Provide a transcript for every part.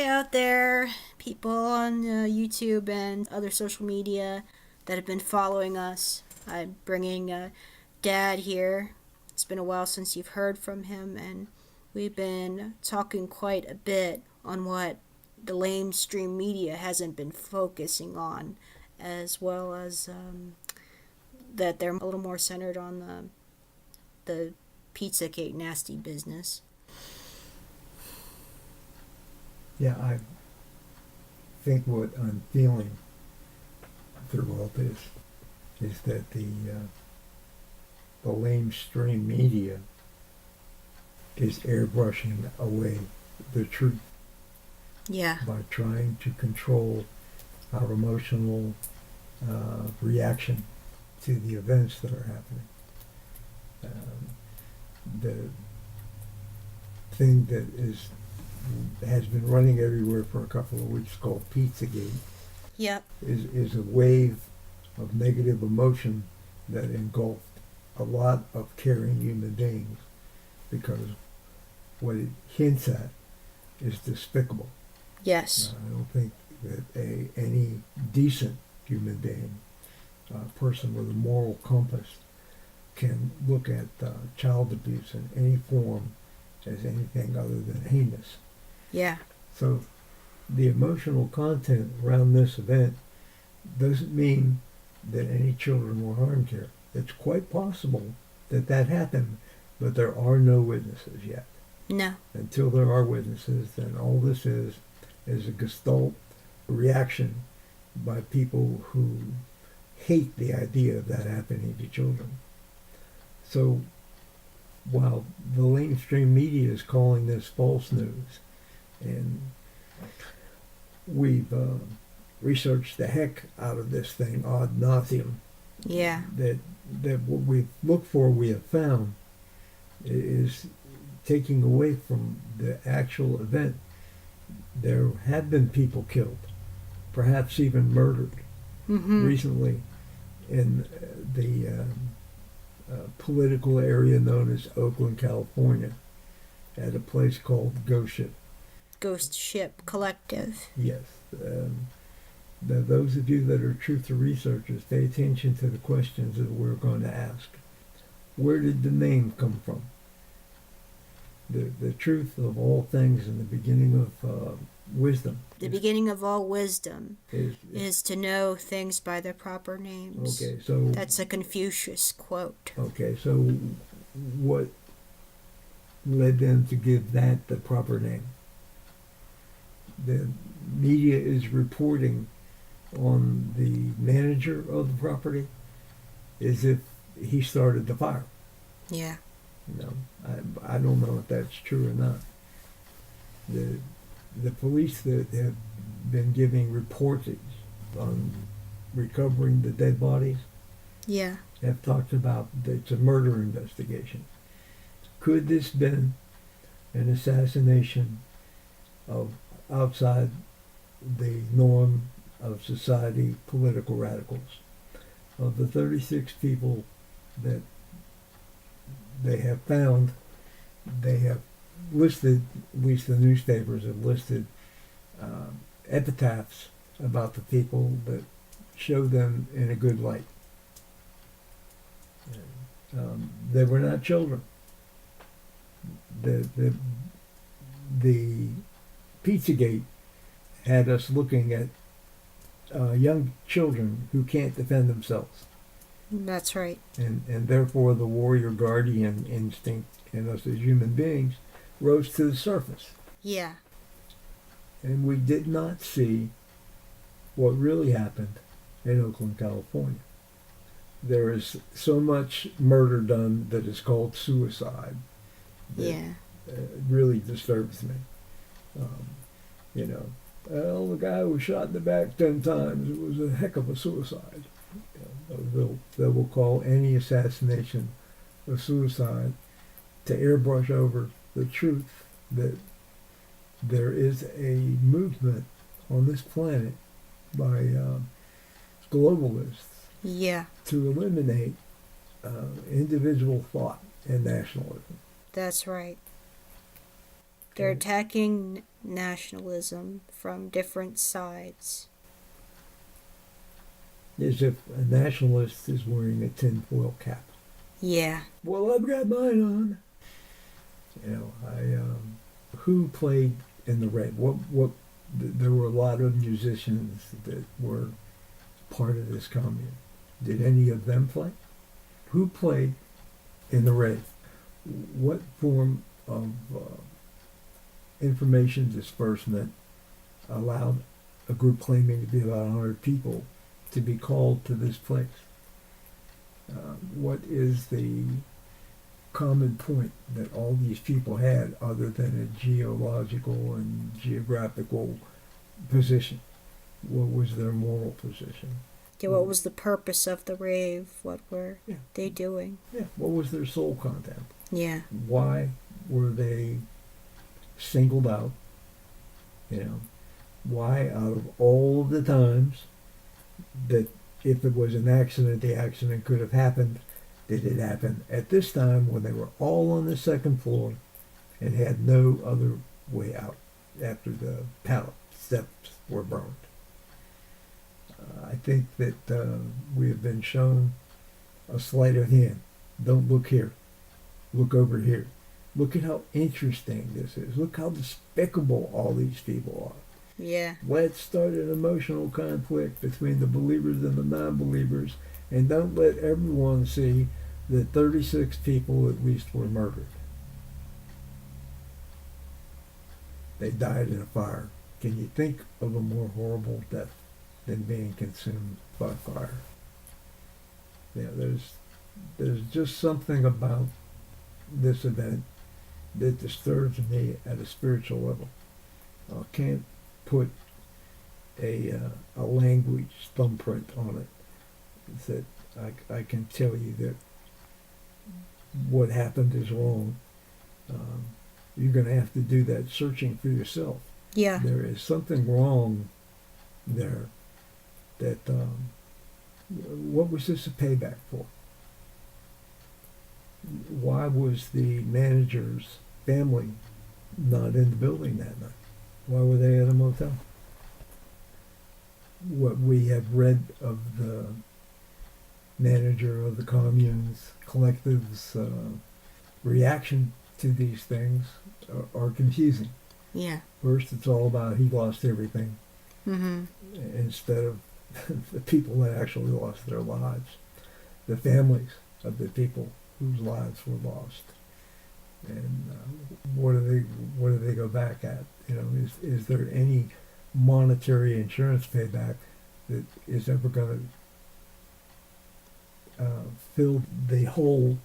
hi out there, people on YouTube and other social media that have been following us. I'm bringing Dad here. It's been a while since you've heard from him, and we've been talking quite a bit on what the lamestream media hasn't been focusing on, as well as that they're a little more centered on the Pizzagate nasty business. Yeah, I think what I'm feeling through all this is that the lamestream media is airbrushing away the truth Yeah. by trying to control our emotional reaction to the events that are happening. The thing that has been running everywhere for a couple of weeks called Pizzagate Yep. is a wave of negative emotion that engulfed a lot of caring human beings, because what it hints at is despicable. Yes. I don't think that any decent human being, a person with a moral compass, can look at child abuse in any form as anything other than heinous. Yeah. So the emotional content around this event doesn't mean that any children were harmed here. It's quite possible that that happened, but there are no witnesses yet. No. Until there are witnesses, then all this is a gestalt reaction by people who hate the idea of that happening to children. So while the lamestream media is calling this false news, and we've researched the heck out of this thing ad nauseum, Yeah. that what we've looked for, we have found, is taking away from the actual event. There have been people killed, perhaps even murdered, recently in the political area known as Oakland, California, at a place called Ghost Ship Collective. Yes. Those of you that are truth researchers, pay attention to the questions that we're going to ask. Where did the name come from? The truth of all things in the beginning of wisdom. The beginning of all wisdom is to know things by their proper names. Okay, so that's a Confucius quote. Okay, so what led them to give that the proper name? The media is reporting on the manager of the property as if he started the fire. Yeah. No, I don't know if that's true or not. The police that have been giving reportage on recovering the dead bodies, yeah, have talked about that it's a murder investigation. Could this been an assassination of outside the norm of society political radicals? Of the 36 people that they have found, they have listed, at least the newspapers have listed, epitaphs about the people that show them in a good light. They were not children. The Pizzagate had us looking at young children who can't defend themselves. That's right. And therefore the warrior guardian instinct in us as human beings rose to the surface. Yeah. And we did not see what really happened in Oakland, California. There is so much murder done that is called suicide. Yeah. Really disturbs me. Well, the guy was shot in the back 10 times. It was a heck of a suicide. They will call any assassination a suicide to airbrush over the truth that there is a movement on this planet by globalists to eliminate individual thought and nationalism. That's right. They're attacking nationalism from different sides. As if a nationalist is wearing a tinfoil cap. Yeah. Well, I've got mine on. You know, who played in the Red? There were a lot of musicians that were part of this commune. Did any of them play? Who played in the Red? What form of information disbursement allowed a group claiming to be about 100 people to be called to this place? What is the common point that all these people had other than a geological and geographical position? What was their moral position? Yeah, what was the purpose of the rave? What were Yeah. they doing? Yeah. What was their soul content? Yeah. Why were they singled out? You know, why out of all the times that if it was an accident, the accident could have happened, did it happen at this time when they were all on the second floor and had no other way out after the pallet steps were burned? I think that we have been shown a sleight of hand. Don't look here. Look over here. Look at how interesting this is. Look how despicable all these people are. Yeah. Let's start an emotional conflict between the believers and the non-believers, and don't let everyone see that 36 people at least were murdered. They died in a fire. Can you think of a more horrible death than being consumed by fire? Yeah, there's just something about this event that disturbs me at a spiritual level. I can't put a language thumbprint on it that I can tell you that what happened is wrong. You're going to have to do that searching for yourself. Yeah. There is something wrong there. That what was this a payback for? Why was the manager's family not in the building that night? Why were they at a motel? What we have read of the manager of the commune's collective's reaction to these things are confusing. Yeah. First, it's all about he lost everything, instead of the people that actually lost their lives, the families of the people whose lives were lost, and what do they go back at? You know, is there any monetary insurance payback that is ever going to fill the hole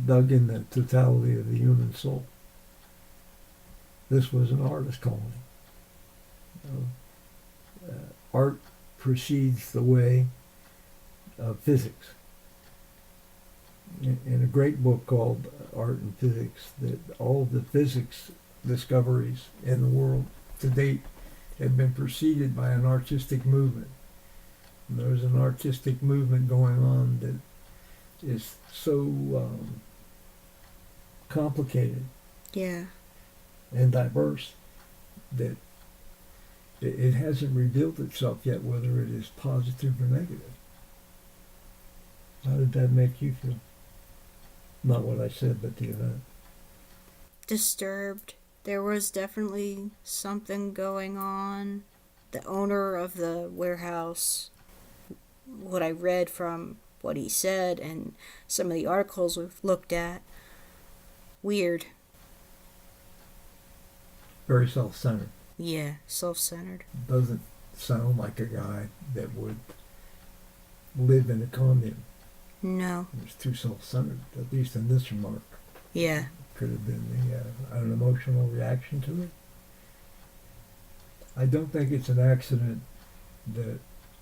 dug in the totality of the human soul? This was an artist colony. Art precedes the way of physics. In a great book called Art and Physics, that all of the physics discoveries in the world to date have been preceded by an artistic movement. And there's an artistic movement going on that is so complicated Yeah. and diverse that it hasn't revealed itself yet whether it is positive or negative. How did that make you feel? Not what I said, but the event. Disturbed. There was definitely something going on. The owner of the warehouse, what I read from what he said and some of the articles we've looked at, weird. Very self-centered. Yeah, self-centered. Doesn't sound like a guy that would live in a commune. No. It's too self-centered, at least in this remark. Yeah. Could have been an emotional reaction to it. I don't think it's an accident that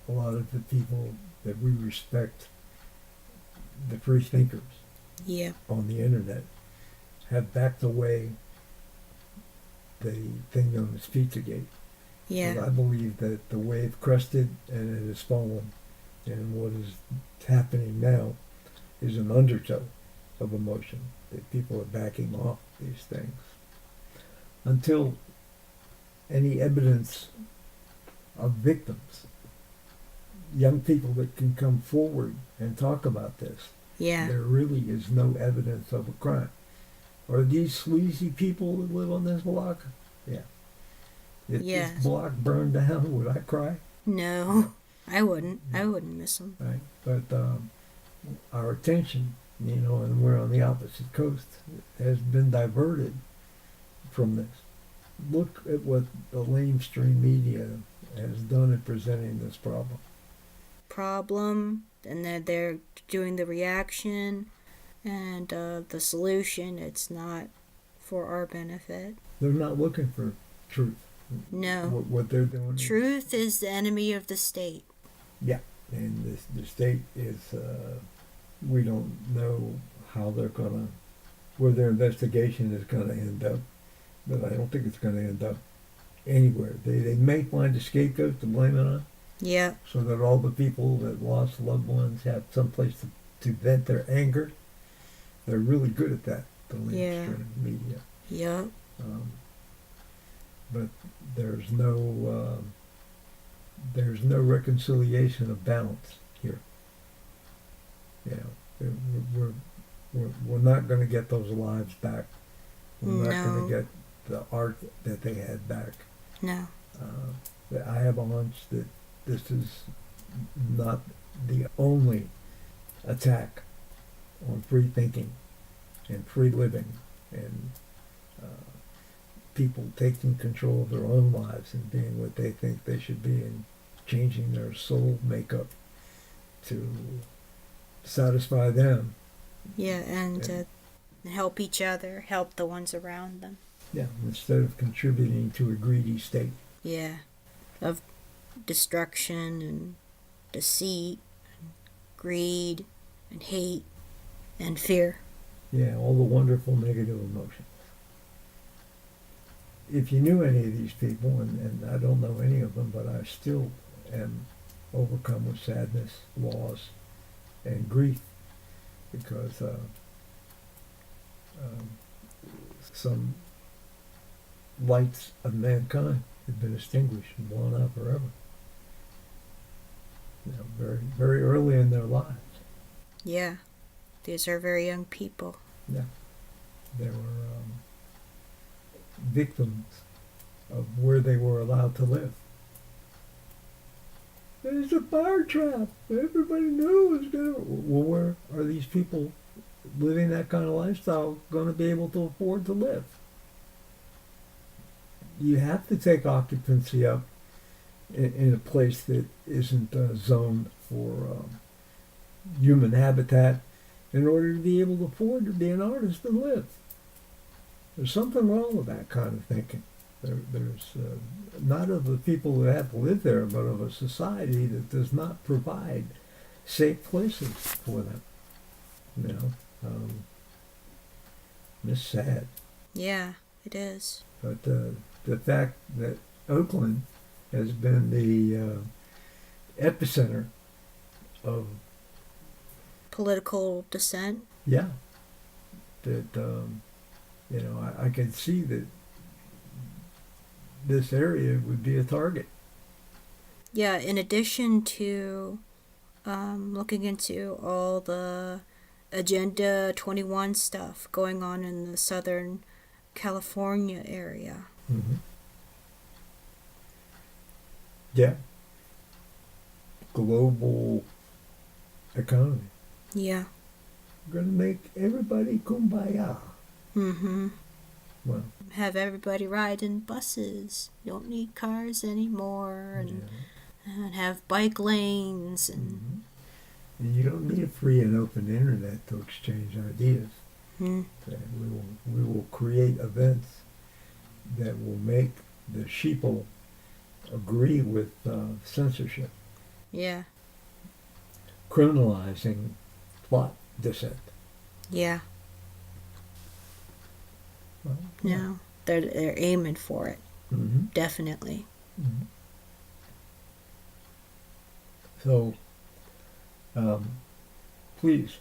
a lot of the people that we respect, the free thinkers Yeah. on the internet, have backed away the thing known as Pizzagate. Yeah. But I believe that the wave crested and it has fallen, and what is happening now is an undertow of emotion, that people are backing off these things. Until any evidence of victims, young people that can come forward and talk about this. Yeah. There really is no evidence of a crime. Are these sleazy people that live on this block? Yeah. If Yes. this block burned down, would I cry? No, I wouldn't. I wouldn't miss them. Right. But our attention, and we're on the opposite coast, has been diverted from this. Look at what the mainstream media has done in presenting this problem. And then they're doing the reaction and the solution. It's not for our benefit. They're not looking for truth. No. What they're doing. Truth is the enemy of the state. Yeah, and the state is. We don't know how where their investigation is gonna end up, but I don't think it's gonna end up anywhere. They may find a scapegoat to blame it on. Yeah. So that all the people that lost loved ones have someplace to vent their anger. They're really good at that, the mainstream media. Yeah. But there's no reconciliation of balance here. We're not going to get those lives back. We're not going to get the art that they had back. No. I have a hunch that this is not the only attack on free thinking and free living and people taking control of their own lives and being what they think they should be and changing their soul makeup to satisfy them. Yeah, and help each other, help the ones around them. Yeah, instead of contributing to a greedy state. Yeah, of destruction and deceit, and greed and hate and fear. Yeah, all the wonderful negative emotions. If you knew any of these people, and I don't know any of them, but I still am overcome with sadness, loss, and grief because some lights of mankind have been extinguished and blown out forever. Very, very early in their lives. Yeah, these are very young people. Yeah, they were victims of where they were allowed to live. There's a fire trap. Everybody knew it was going to... Well, where are these people living that kind of lifestyle going to be able to afford to live? You have to take occupancy up in a place that isn't zoned for human habitat in order to be able to afford to be an artist and live. There's something wrong with that kind of thinking. There's not of the people who have to live there, but of a society that does not provide safe places for them. It's sad. Yeah, it is. But the fact that Oakland has been the epicenter of political dissent. Yeah, that I can see that this area would be a target. Yeah, in addition to looking into all the Agenda 21 stuff going on in the Southern California area. Mm-hmm. Yeah. Global economy. Yeah. We're going to make everybody kumbaya. Mm-hmm. Well, have everybody ride in buses. You don't need cars anymore. And have bike lanes. And And you don't need a free and open internet to exchange ideas. Mm-hmm. We will create events that will make the sheeple agree with censorship. Yeah. Criminalizing plot dissent. Yeah. Well, No, they're aiming for it. Mm-hmm. Definitely. Mm-hmm. So, please,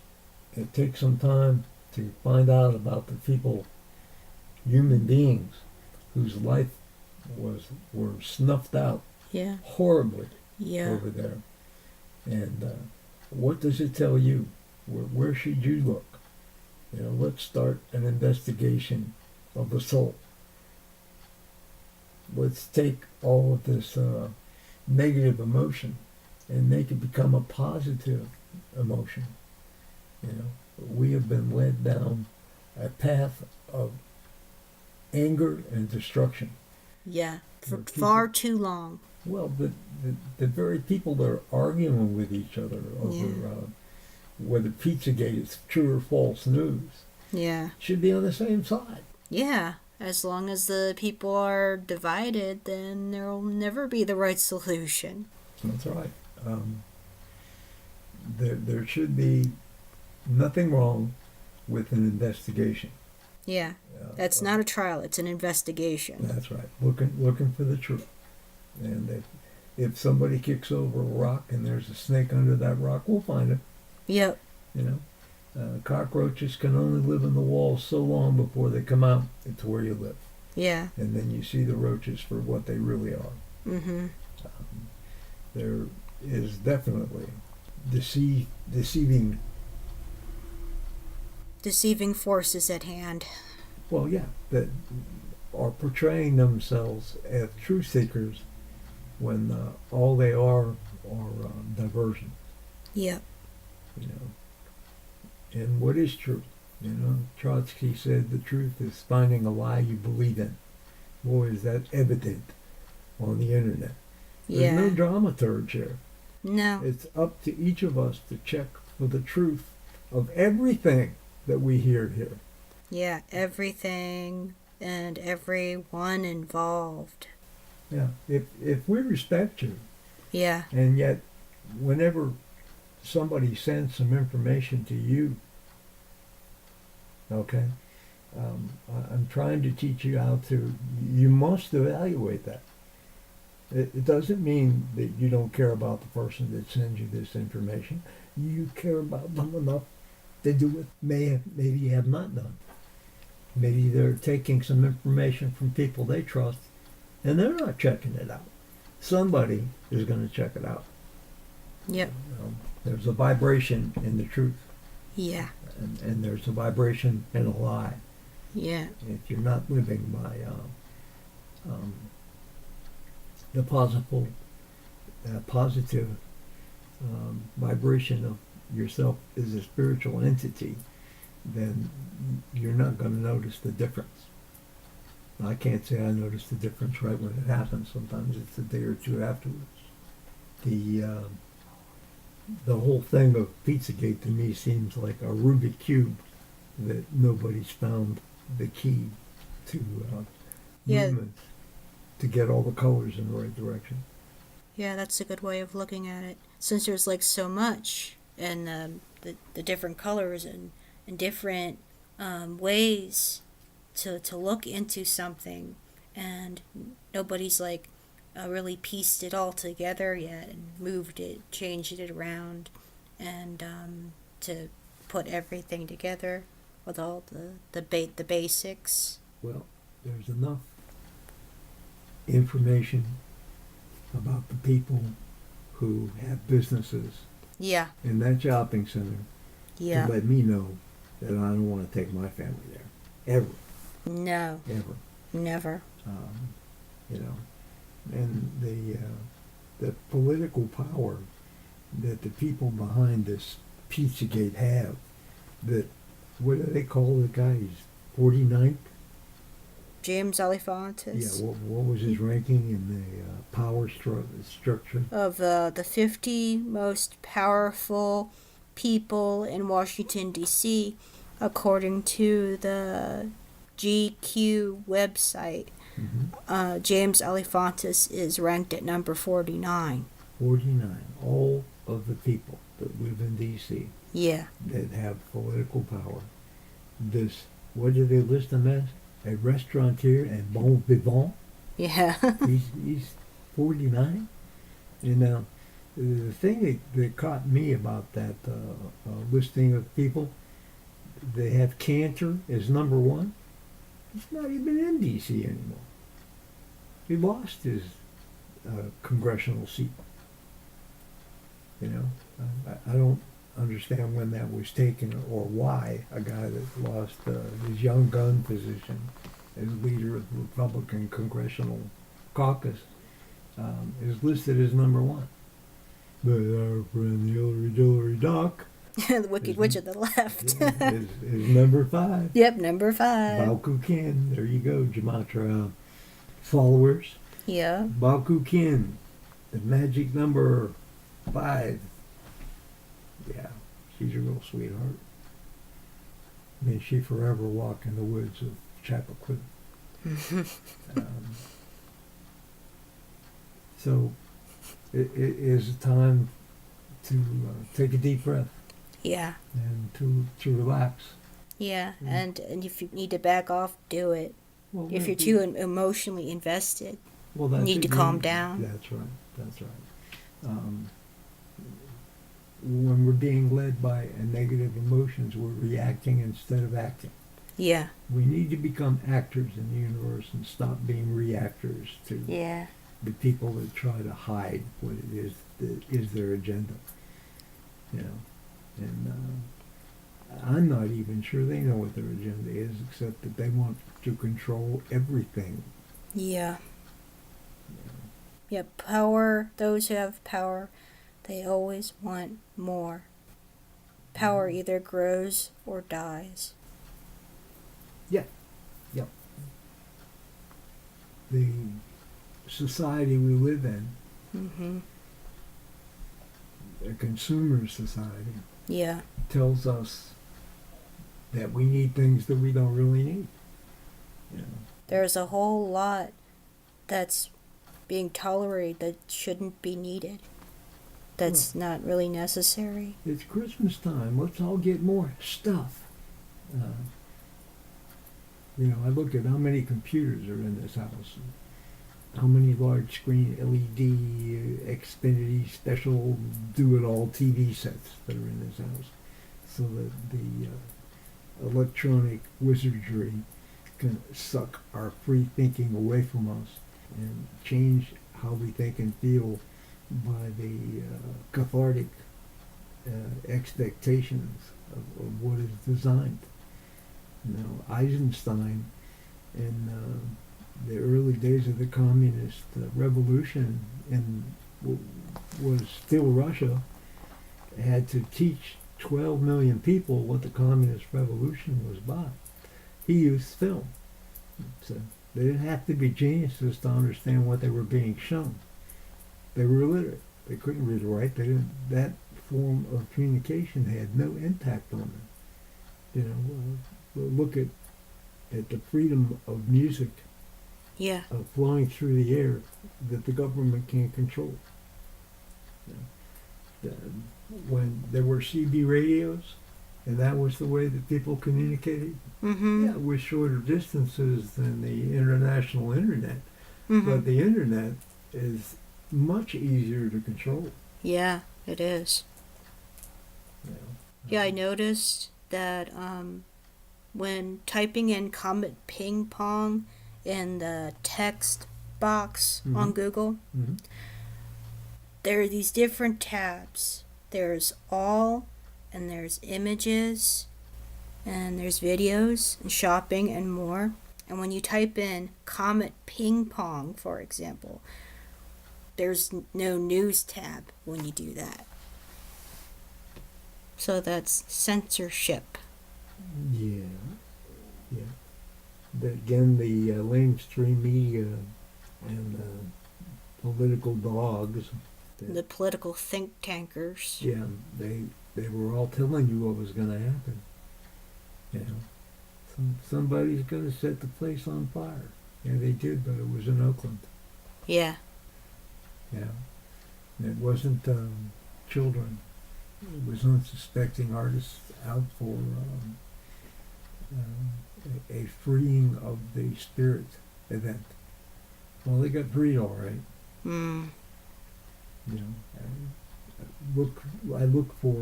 take some time to find out about the people, human beings, whose life were snuffed out Yeah. horribly Yeah. over there. And what does it tell you? Where should you look? Let's start an investigation of the soul. Let's take all of this negative emotion and make it become a positive emotion. We have been led down a path of anger and destruction. Yeah. For People- far too long. Well, the very people that are arguing with each other over Yeah. whether Pizzagate is true or false news Yeah. should be on the same side. Yeah. As long as the people are divided, then there'll never be the right solution. That's right. There should be nothing wrong with an investigation. Yeah. That's not a trial, it's an investigation. That's right. Looking for the truth. And if somebody kicks over a rock and there's a snake under that rock, we'll find it. Yep. Cockroaches can only live in the walls so long before they come out to where you live. Yeah. And then you see the roaches for what they really are. Mm-hmm. There is definitely deceiving. Deceiving forces at hand. Well, yeah, that are portraying themselves as truth seekers when all they are diversion. Yep. And what is truth? Trotsky said the truth is finding a lie you believe in. Boy, is that evident on the internet. There's no Yeah. dramaturge here. No. It's up to each of us to check for the truth of everything that we hear here. Yeah. Everything and everyone involved. Yeah. If we respect you, Yeah. and yet whenever somebody sends some information to you, okay, I'm trying to teach you how to, you must evaluate that. It doesn't mean that you don't care about the person that sends you this information. You care about them enough to do what maybe you have not done. Maybe they're taking some information from people they trust and they're not checking it out. Somebody is going to check it out. Yep. There's a vibration in the truth, Yeah. and there's a vibration in a lie. Yeah. If you're not living by the positive vibration of yourself as a spiritual entity, then you're not going to notice the difference. I can't say I notice the difference right when it happens. Sometimes it's a day or two afterwards. The whole thing of Pizzagate to me seems like a Rubik cube that nobody's found the key to Yeah. movements to get all the colors in the right direction. Yeah, that's a good way of looking at it. Since there's like so much, and the different colors and different ways to look into something, and nobody's like really pieced it all together yet and moved it, changed it around, and to put everything together with all the basics. Well, there's enough information about the people who have businesses Yeah, in that shopping center yeah. to let me know that I don't want to take my family there. Ever. No, Ever. never. And the political power that the people behind this Pizzagate have, that, what do they call the guy? He's 49th? James Alefantis. Yeah, what was his ranking in the power structure? Of the 50 most powerful people in Washington, D.C., according to the GQ website. Mm-hmm. James Alefantis is ranked at number 49. 49. All of the people that live in D.C. Yeah. that have political power. This, what do they list him as? A restaurateur and bon vivant. Yeah. He's 49. The thing that caught me about that listing of people, they have Cantor as number one. He's not even in D.C. anymore. he lost his congressional seat. You know, I don't understand when that was taken or why a guy that lost his young gun position as leader of the Republican Congressional Caucus is listed as number one. But our friend Hillary Doc The Wicked Witch of the Left. is number 5. Yep, number 5. Balku Kin, there you go, Jamatra followers. Yeah. Balku Kin, the magic number 5. Yeah, she's a real sweetheart. May she forever walk in the woods of Chappaquiddick. So it is time to take a deep breath Yeah. and to relax. Yeah, Mm. and if you need to back off, do it. Well, If you're too emotionally invested, well, you that's need to it. calm down. That's right. That's right. When we're being led by negative emotions, we're reacting instead of acting. Yeah. We need to become actors in the universe and stop being reactors to Yeah. the people that try to hide what it is that is their agenda. You know, and I'm not even sure they know what their agenda is, except that they want to control everything. Yeah. You know. Yeah, power, those who have power, they always want more. Power either grows or dies. The society we live in, Mm-hmm. a consumer society, Yeah. tells us that we need things that we don't really need. You know. There's a whole lot that's being tolerated that shouldn't be needed. That's not really necessary. It's Christmas time. Let's all get more stuff. You know, I look at how many computers are in this house, and how many large screen LED, Xfinity, special, do-it-all TV sets that are in this house, so that the electronic wizardry can suck our free thinking away from us and change how we think and feel by the cathartic expectations of what is designed. You know, Eisenstein in the early days of the communist revolution in was still Russia had to teach 12 million people what the communist revolution was about. He used film. So they didn't have to be geniuses to understand what they were being shown. They were illiterate. They couldn't read or write. They didn't. That form of communication had no impact on them. You know, look at the freedom of music Yeah. flowing through the air that the government can't control. You know, when there were CB radios, and that was the way that people communicated, Mm-hmm. yeah, with shorter distances than the international internet. Mm-hmm. But the internet is much easier to control. Yeah, it is. You know. Yeah, I noticed that when typing in Comet Ping Pong in the text box on Google, Mhm. there are these different tabs. There's all, and there's images, and there's videos, and shopping, and more. And when you type in Comet Ping Pong, for example, there's no news tab when you do that. So that's censorship. Yeah. Again, the mainstream media and political dogs. The political think tankers. Yeah, they were all telling you what was going to happen. You know, somebody's going to set the place on fire. Yeah, they did, but it was in Oakland. Yeah. You know, and it wasn't children. It was unsuspecting artists out for a freeing of the spirit event. Well, they got freed all right. Mm. You know, I look for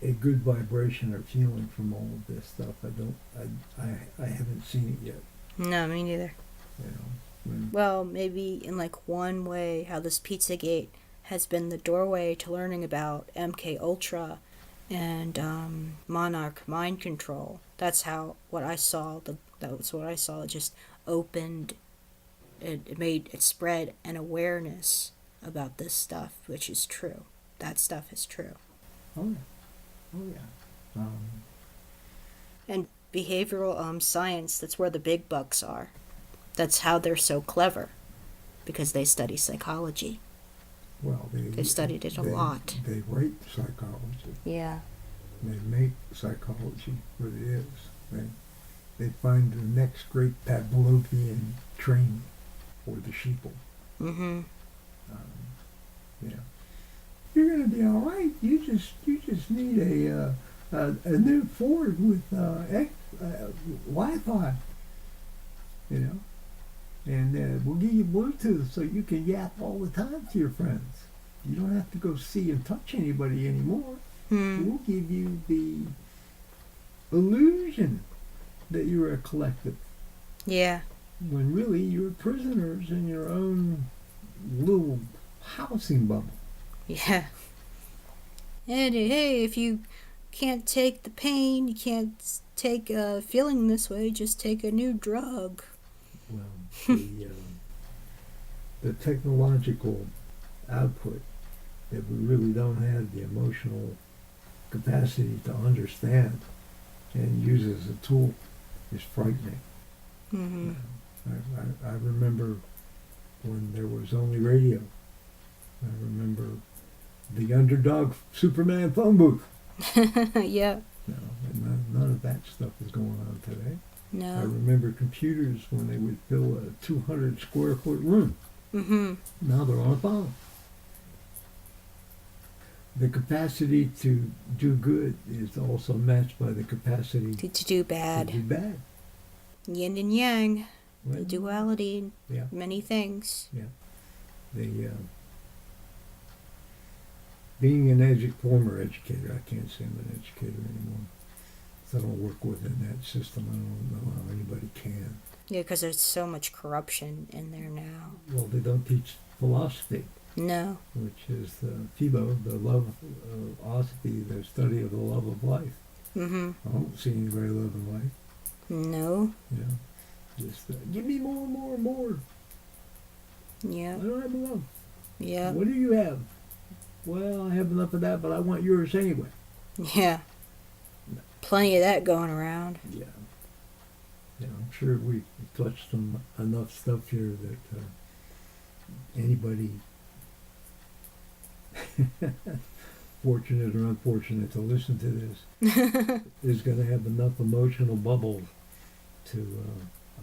a good vibration or feeling from all of this stuff. I haven't seen it yet. No, me neither. You know, when, Well, maybe in like one way, how this Pizzagate has been the doorway to learning about MK Ultra and Monarch mind control. That's how what I saw. That was what I saw. It just opened. It made it spread an awareness about this stuff, which is true. That stuff is true. oh yeah, oh yeah. And behavioral science. That's where the big bucks are. That's how they're so clever, because they study psychology. Well, They've studied it a lot. They write psychology. Yeah. They make psychology what it is. They find the next great Pavlovian train for the sheeple. Mm-hmm. Yeah, you're gonna be all right. You just need a new Ford with Wi-Fi. You know, and we'll give you Bluetooth so you can yap all the time to your friends. You don't have to go see and touch anybody anymore. We'll give you the illusion that you're a collective, Yeah. when really you're prisoners in your own little housing bubble. Yeah. And hey, if you can't take the pain, you can't take feeling this way, just take a new drug. Well, the technological output that we really don't have the emotional capacity to understand and use as a tool is frightening. Mm-hmm. I remember when there was only radio. I remember the underdog Superman phone booth. Yeah. No, and none of that stuff is going on today. I No. remember computers when they would fill a 200 square foot room. Mm-hmm. Now they're on a phone. The capacity to do good is also matched by the capacity To do bad. to do bad. Yin and yang. Well, The duality in yeah, many things. the being an former educator, I can't say I'm an educator anymore. So I don't work within that system. I don't know how anybody can. Yeah, because there's so much corruption in there now. Well, they don't teach philosophy, No. which is the Phibo, the love philosophy, the study of the love of life. Mm-hmm. I don't see anybody loving life. No. You know, just give me more and more and more. Yeah. I don't have enough. Yeah. What do you have? Well, I have enough of that, but I want yours anyway. Yeah. Plenty of that going around. Yeah. Yeah, I'm sure we've touched on enough stuff here that anybody, fortunate or unfortunate to listen to this, is going to have enough emotional bubble to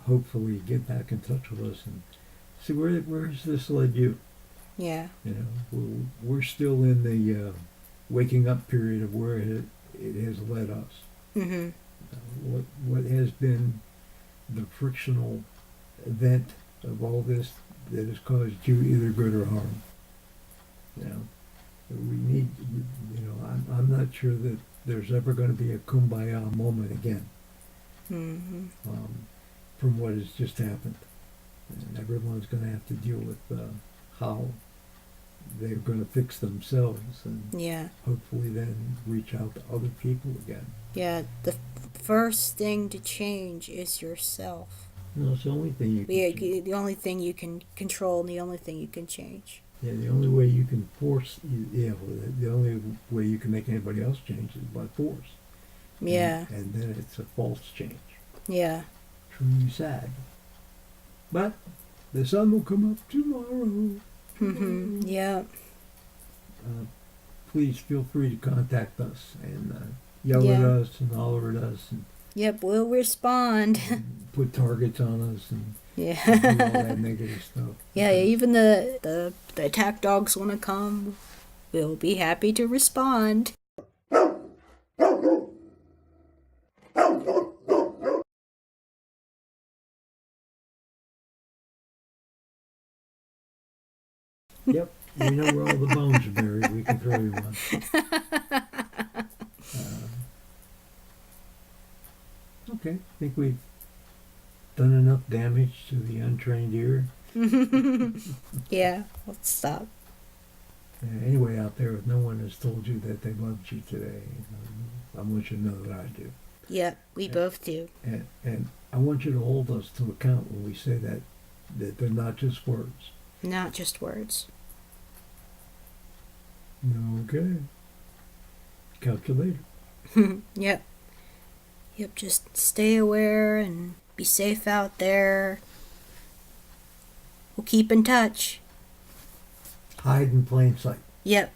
hopefully get back in touch with us and see where has this led you. Yeah. You know, we're still in the waking up period of where it has led us. Mm-hmm. What has been the frictional event of all this that has caused you either good or harm? You know, we need. You know, I'm not sure that there's ever going to be a kumbaya moment again Mm-hmm. from what has just happened, and everyone's going to have to deal with how they're going to fix themselves and Yeah. hopefully then reach out to other people again. Yeah. The first thing to change is yourself. No, it's the only thing you can change. The only thing you can control and the only thing you can change. Yeah, the only way you can force, the only way you can make anybody else change is by force. Yeah. And then it's a false change. Yeah. Truly sad. But the sun will come up tomorrow. Mm-hmm. Yeah. Please feel free to contact us and yell at Yeah. us and holler at us and Yep, we'll respond. put targets on us and do all Yeah. that negative stuff. Yeah, even the attack dogs want to come. We'll be happy to respond. Yep, we know where all the bones are buried. We can throw you one. Okay, I think we've done enough damage to the untrained ear. Yeah, let's stop. Anyway, out there, if no one has told you that they loved you today, I want you to know that I do. Yep, we both do. And I want you to hold us to account when we say that they're not just words. Not just words. Okay. Calculator. Yep. Yep, just stay aware and be safe out there. We'll keep in touch. Hide in plain sight. Yep,